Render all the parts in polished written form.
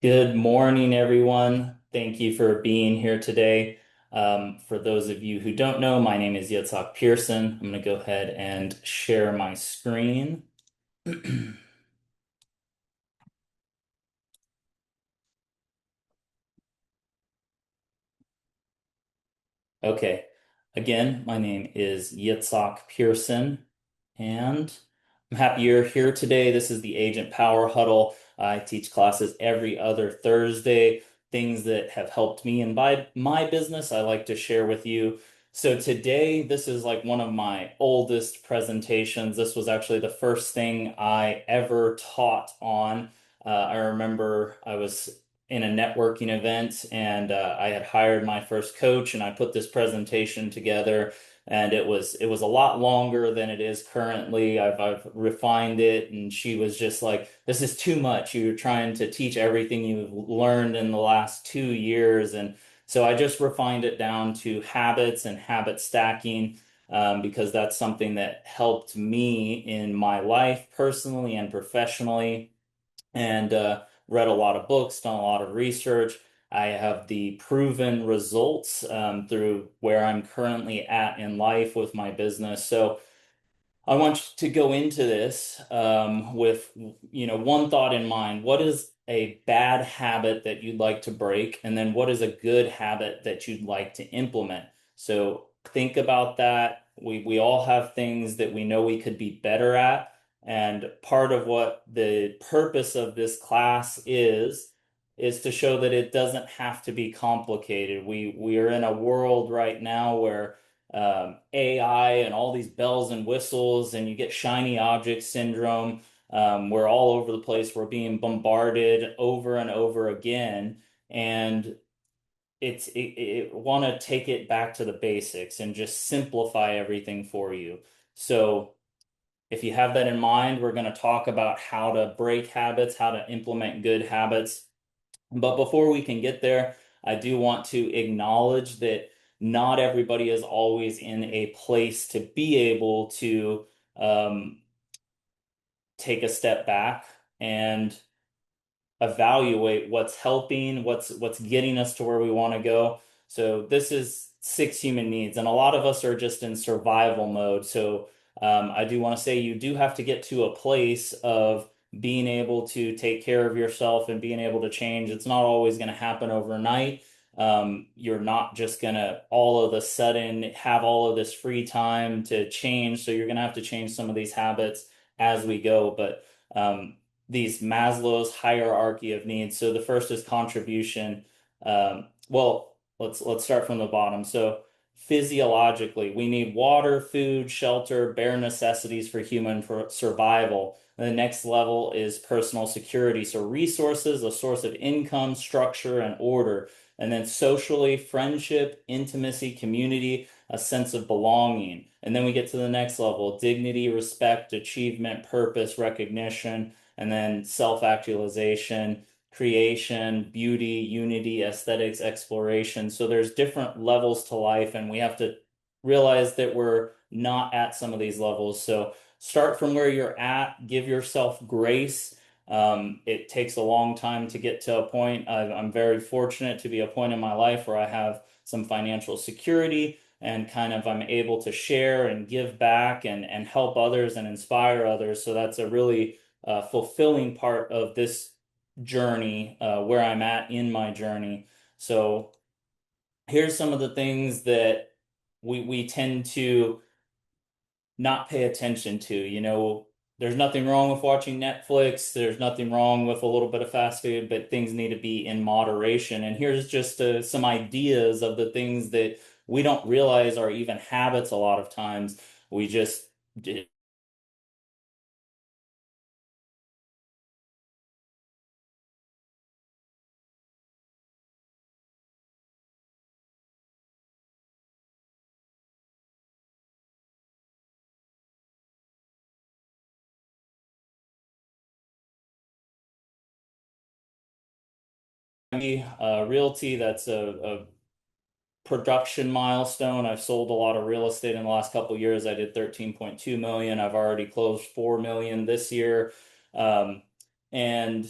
Good morning, everyone. Thank you for being here today. For those of you who don't know, my name is Yitzchak Pierson. I'm going to go ahead and share my screen. Okay. Again, my name is Yitzhak Pierson, and I'm happy you're here today. This is the Agent Power Huddle. I teach classes every other Thursday, things that have helped me and by my business I like to share with you. So today, this is like one of my oldest presentations. This was actually the first thing I ever taught on. I remember I was in a networking event and I had hired my first coach and I put this presentation together and it was a lot longer than it is currently. I've refined it and she was just like, this is too much. You're trying to teach everything you've learned in the last 2 years. And so I just refined it down to habits and habit stacking. Because that's something that helped me in my life personally and professionally and read a lot of books, done a lot of research. I have the proven results through where I'm currently at in life with my business. So I want to go into this with, one thought in mind. What is a bad habit that you'd like to break? And then what is a good habit that you'd like to implement? So think about that. We all have things that we know we could be better at. And part of what the purpose of this class is to show that it doesn't have to be complicated. We are in a world right now where AI and all these bells and whistles, and you get shiny object syndrome. We're all over the place. We're being bombarded over and over again, and it want to take it back to the basics and just simplify everything for you. So if you have that in mind, we're going to talk about how to break habits, how to implement good habits. But before we can get there, I do want to acknowledge that not everybody is always in a place to be able to um, take a step back and evaluate what's helping, what's getting us to where we want to go. So this is six human needs, and a lot of us are just in survival mode. So I do want to say you do have to get to a place of being able to take care of yourself and being able to change. It's not always going to happen overnight. You're not just going to all of a sudden have all of this free time to change. So you're going to have to change some of these habits as we go. But these Maslow's hierarchy of needs. So the first is contribution. Well, let's start from the bottom. So physiologically, we need water, food, shelter, bare necessities for human survival. And the next level is personal security. So resources, a source of income, structure, and order. And then socially, friendship, intimacy, community, a sense of belonging. And then we get to the next level, dignity, respect, achievement, purpose, recognition, and then self-actualization, creation, beauty, unity, aesthetics, exploration. So there's different levels to life, and we have to realize that we're not at some of these levels. So start from where you're at, give yourself grace. It takes a long time to get to a point. I'm very fortunate to be a point in my life where I have some financial security and kind of I'm able to share and give back and help others and inspire others. So that's a really fulfilling part of this journey, where I'm at in my journey. So here's some of the things that we tend to not pay attention to. There's nothing wrong with watching Netflix. There's nothing wrong with a little bit of fast food, but things need to be in moderation. And here's just some ideas of the things that we don't realize are even habits a lot of times. We just realty, that's a production milestone. I've sold a lot of real estate in the last couple of years. I did 13.2 million. I've already closed 4 million this year. And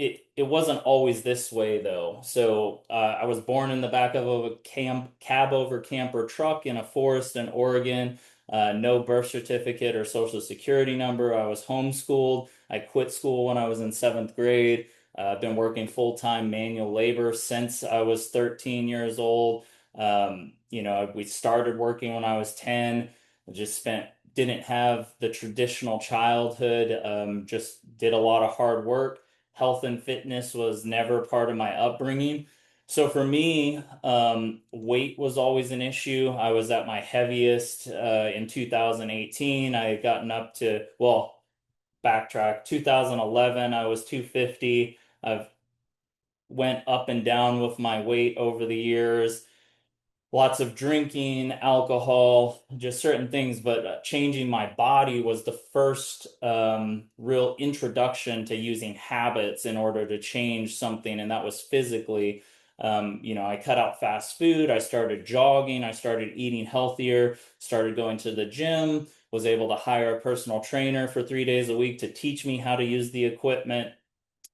it wasn't always this way though. So I was born in the back of a cab over camper truck in a forest in Oregon. No birth certificate or social security number. I was homeschooled. I quit school when I was in seventh grade. I've been working full-time manual labor since I was 13 years old. We started working when I was 10. I just didn't have the traditional childhood, just did a lot of hard work. Health and fitness was never part of my upbringing. So for me, weight was always an issue. I was at my heaviest in 2018. I had gotten up to, well, backtrack, 2011, I was 250. I've went up and down with my weight over the years, lots of drinking, alcohol, just certain things. But changing my body was the first real introduction to using habits in order to change something, and that was physically. I cut out fast food. I started jogging. I started eating healthier, started going to the gym, was able to hire a personal trainer for 3 days a week to teach me how to use the equipment.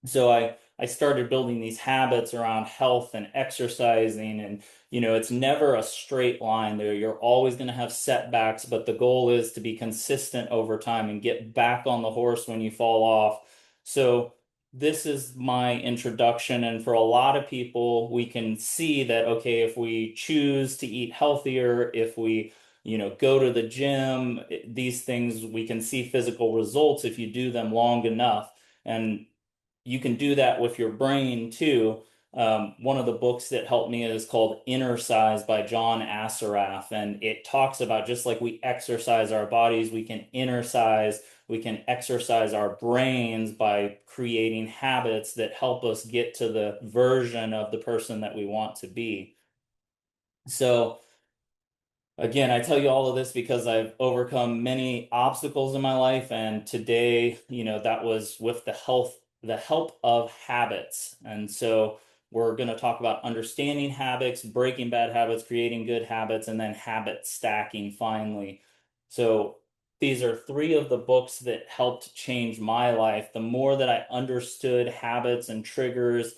So I started building these habits around health and exercising, and it's never a straight line there. You're always going to have setbacks, but the goal is to be consistent over time and get back on the horse when you fall off. So this is my introduction, and for a lot of people we can see that, okay, if we choose to eat healthier, if we go to the gym, these things, we can see physical results if you do them long enough. And you can do that with your brain too. One of the books that helped me is called Inner Size by John Assaraf, and it talks about just like we exercise our bodies, we can exercise our brains by creating habits that help us get to the version of the person that we want to be. So again, I tell you all of this because I've overcome many obstacles in my life, and today, that was with the help of habits. And so we're going to talk about understanding habits, breaking bad habits, creating good habits, and then habit stacking finally. So these are three of the books that helped change my life. The more that I understood habits and triggers,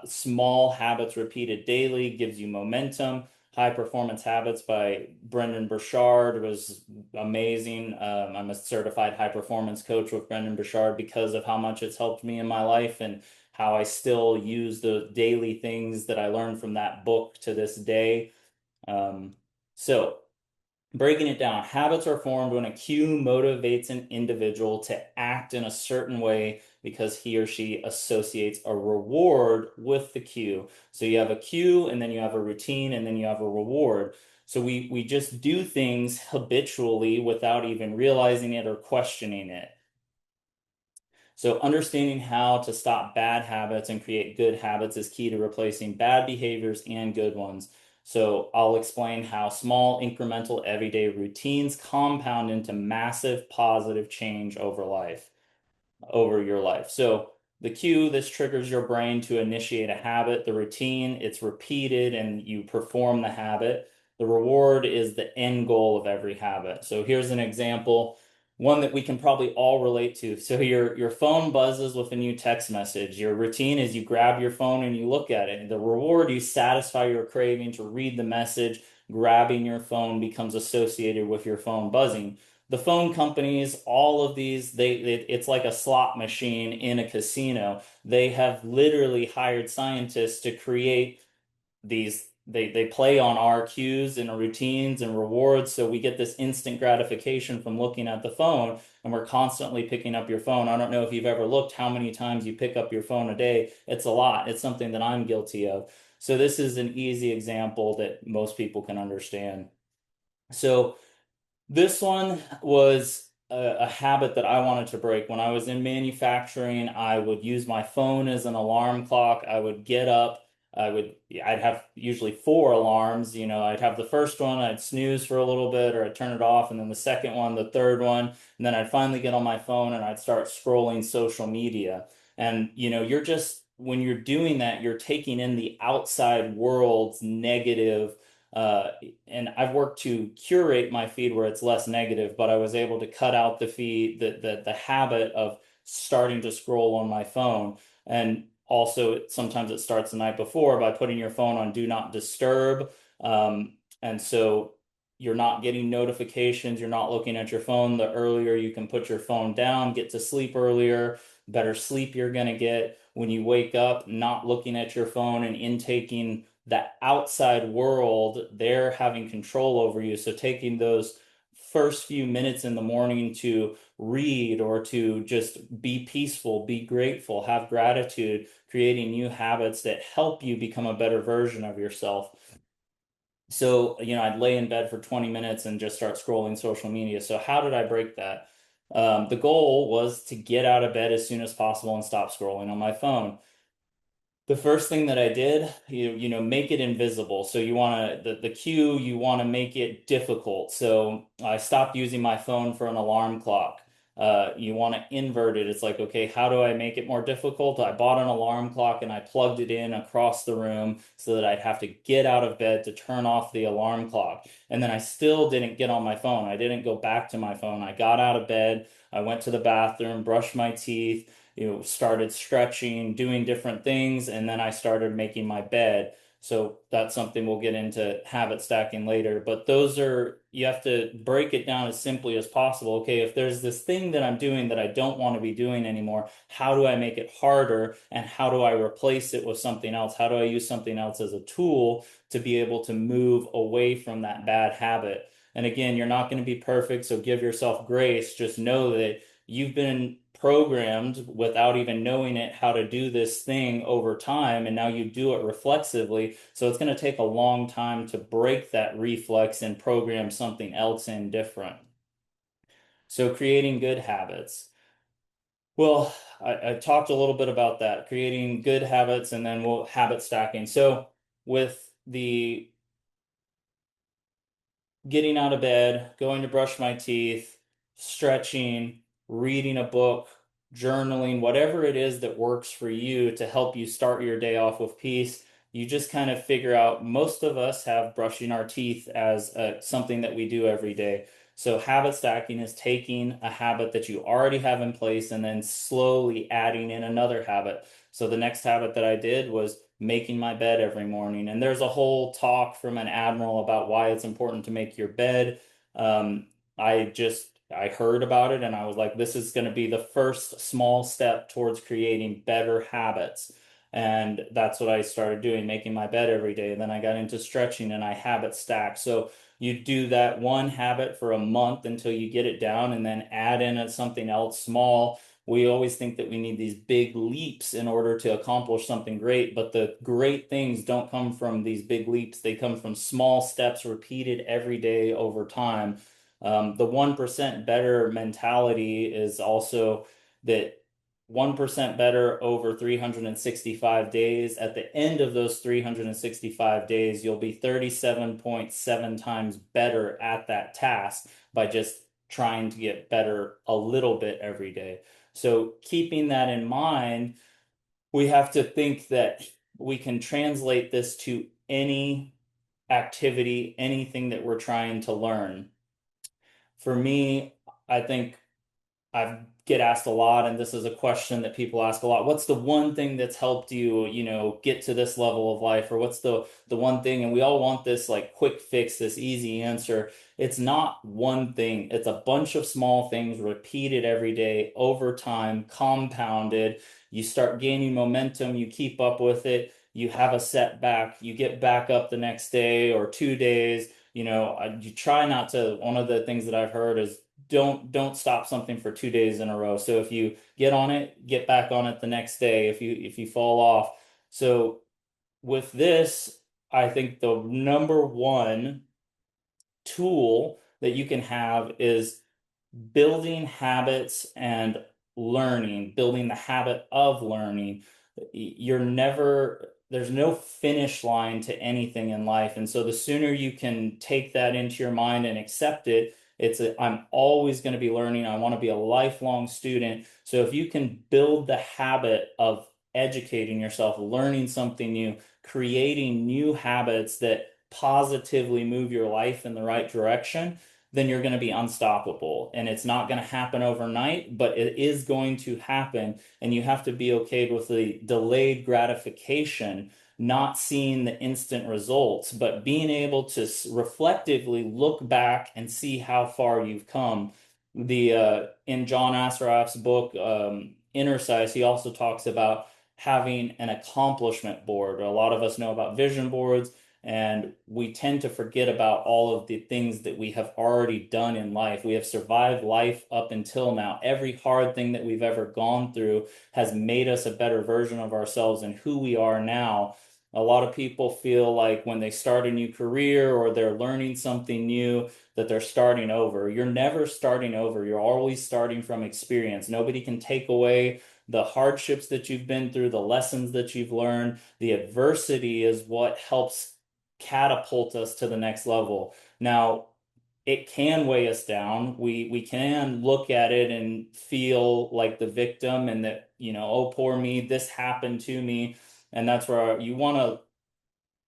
small habits repeated daily gives you momentum. High Performance Habits by Brendan Burchard was amazing. I'm a certified high performance coach with Brendan Burchard because of how much it's helped me in my life and how I still use the daily things that I learned from that book to this day. Um, so breaking it down, habits are formed when a cue motivates an individual to act in a certain way because he or she associates a reward with the cue. So you have a cue, and then you have a routine, and then you have a reward. So we just do things habitually without even realizing it or questioning it. So understanding how to stop bad habits and create good habits is key to replacing bad behaviors and good ones. So I'll explain how small, incremental, everyday routines compound into massive positive change over your life. So the cue, this triggers your brain to initiate a habit. The routine, it's repeated and you perform the habit. The reward is the end goal of every habit. So here's an example, one that we can probably all relate to. So your phone buzzes with a new text message. Your routine is you grab your phone and you look at it. The reward, you satisfy your craving to read the message. Grabbing your phone becomes associated with your phone buzzing. The phone companies, all of these, it's like a slot machine in a casino. They have literally hired scientists to create these. They play on our cues and routines and rewards, so we get this instant gratification from looking at the phone, and we're constantly picking up your phone. I don't know if you've ever looked how many times you pick up your phone a day. It's a lot. It's something that I'm guilty of. So this is an easy example that most people can understand. So this one was a habit that I wanted to break. When I was in manufacturing, I would use my phone as an alarm clock. I would get up. I'd have usually four alarms. I'd have the first one, I'd snooze for a little bit, or I'd turn it off, and then the second one, the third one, and then I'd finally get on my phone and I'd start scrolling social media. And, when you're doing that, you're taking in the outside world's negative uh, and I've worked to curate my feed where it's less negative, but I was able to cut out the feed, the habit of starting to scroll on my phone. And also, sometimes it starts the night before by putting your phone on do not disturb. And so you're not getting notifications, you're not looking at your phone. The earlier you can put your phone down, get to sleep earlier, better sleep you're going to get. When you wake up, not looking at your phone and intaking the outside world, they're having control over you. So taking those first few minutes in the morning to read or to just be peaceful, be grateful, have gratitude, creating new habits that help you become a better version of yourself. So, I'd lay in bed for 20 minutes and just start scrolling social media. So, how did I break that? The goal was to get out of bed as soon as possible and stop scrolling on my phone. The first thing that I did, make it invisible. So you want to the cue, you want to make it difficult. So I stopped using my phone for an alarm clock. You want to invert it. It's like, okay, how do I make it more difficult? I bought an alarm clock and I plugged it in across the room so that I'd have to get out of bed to turn off the alarm clock. And then I still didn't get on my phone. I didn't go back to my phone. I got out of bed. I went to the bathroom, brushed my teeth, started stretching, doing different things, and then I started making my bed. So that's something we'll get into habit stacking later. But you have to break it down as simply as possible. Okay, if there's this thing that I'm doing that I don't want to be doing anymore, how do I make it harder? And how do I replace it with something else? How do I use something else as a tool to be able to move away from that bad habit? And again, you're not going to be perfect, so give yourself grace. Just know that you've been programmed without even knowing it how to do this thing over time, and now you do it reflexively. So it's going to take a long time to break that reflex and program something else in different. So creating good habits. Well, I talked a little bit about that, creating good habits, and then we'll habit stacking. So with the getting out of bed, going to brush my teeth, stretching, reading a book, journaling, whatever it is that works for you to help you start your day off with peace. You just kind of figure out, most of us have brushing our teeth as something that we do every day. So habit stacking is taking a habit that you already have in place and then slowly adding in another habit. So the next habit that I did was making my bed every morning. And there's a whole talk from an admiral about why it's important to make your bed. Um, I heard about it and I was like, this is going to be the first small step towards creating better habits. And that's what I started doing, making my bed every day. And then I got into stretching and I habit stacked. So you do that one habit for a month until you get it down and then add in something else small. We always think that we need these big leaps in order to accomplish something great, but the great things don't come from these big leaps. They come from small steps repeated every day over time. The 1% better mentality is also that 1% better over 365 days. At the end of those 365 days, you'll be 37.7 times better at that task by just trying to get better a little bit every day. So keeping that in mind, we have to think that we can translate this to any activity, anything that we're trying to learn. For me, I think I get asked a lot, and this is a question that people ask a lot. What's the one thing that's helped you, get to this level of life? Or what's the one thing? And we all want this like quick fix, this easy answer. It's not one thing. It's a bunch of small things repeated every day over time, compounded. You start gaining momentum, you keep up with it, you have a setback, you get back up the next day or 2 days. You try not to, one of the things that I've heard is don't stop something for 2 days in a row. So if you get on it, get back on it the next day if you fall off. So with this, I think the number one tool that you can have is building habits and learning, building the habit of learning. There's no finish line to anything in life. And so the sooner you can take that into your mind and accept it, I'm always going to be learning. I want to be a lifelong student. So if you can build the habit of educating yourself, learning something new, creating new habits that positively move your life in the right direction, then you're going to be unstoppable. And it's not going to happen overnight, but it is going to happen. And you have to be okay with the delayed gratification, not seeing the instant results, but being able to reflectively look back and see how far you've come. The In John Assaraf's book, Inner Size, he also talks about having an accomplishment board. A lot of us know about vision boards, and we tend to forget about all of the things that we have already done in life. We have survived life up until now. Every hard thing that we've ever gone through has made us a better version of ourselves and who we are now. A lot of people feel like when they start a new career or they're learning something new, that they're starting over. You're never starting over. You're always starting from experience. Nobody can take away the hardships that you've been through, the lessons that you've learned. The adversity is what helps catapult us to the next level. Now, it can weigh us down. We can look at it and feel like the victim and that, oh, poor me, this happened to me. And that's where you want to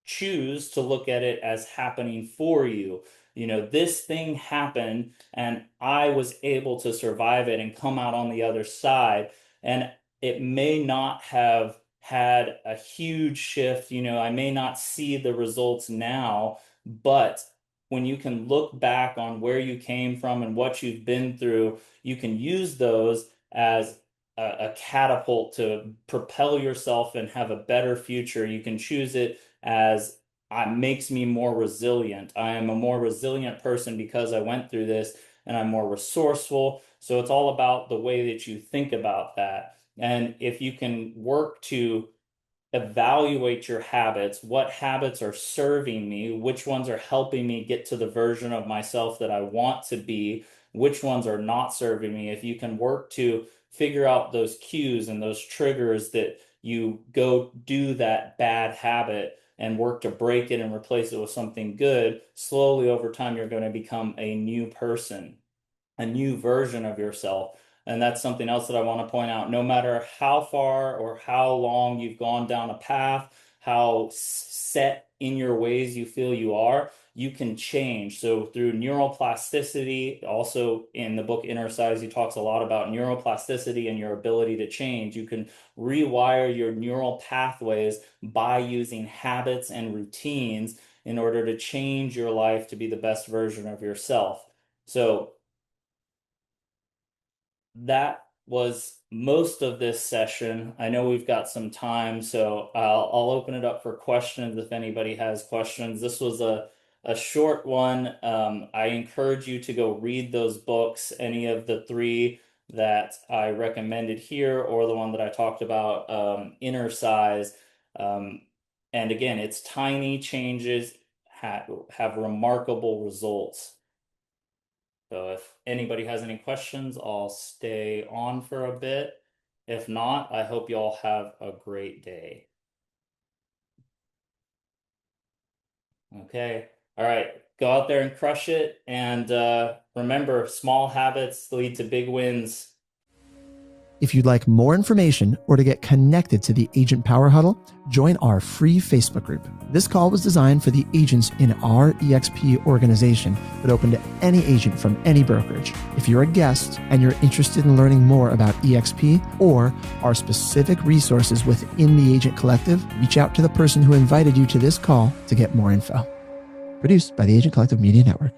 choose to look at it as happening for you. This thing happened and I was able to survive it and come out on the other side. And it may not have had a huge shift. I may not see the results now, but when you can look back on where you came from and what you've been through, you can use those as a catapult to propel yourself and have a better future. You can choose it as makes me more resilient. I am a more resilient person because I went through this, and I'm more resourceful. So it's all about the way that you think about that. And if you can work to evaluate your habits, what habits are serving me, which ones are helping me get to the version of myself that I want to be, which ones are not serving me. If you can work to figure out those cues and those triggers that you go do that bad habit and work to break it and replace it with something good, slowly over time, you're going to become a new person, a new version of yourself. And that's something else that I want to point out. No matter how far or how long you've gone down a path, how set in your ways you feel you are, you can change. So through neuroplasticity, also in the book Inner Size, he talks a lot about neuroplasticity and your ability to change. You can rewire your neural pathways by using habits and routines in order to change your life to be the best version of yourself. So that was most of this session. I know we've got some time, so I'll open it up for questions if anybody has questions. This was a short one. I encourage you to go read those books, any of the three that I recommended here or the one that I talked about, Inner Size. And again, it's tiny changes have remarkable results. So if anybody has any questions, I'll stay on for a bit. If not, I hope you all have a great day. Okay. All right. Go out there and crush it. And remember, small habits lead to big wins. If you'd like more information or to get connected to the Agent Power Huddle, join our free Facebook group. This call was designed for the agents in our EXP organization, but open to any agent from any brokerage. If you're a guest and you're interested in learning more about EXP or our specific resources within the Agent Collective, reach out to the person who invited you to this call to get more info. Produced by the Agent Collective Media Network.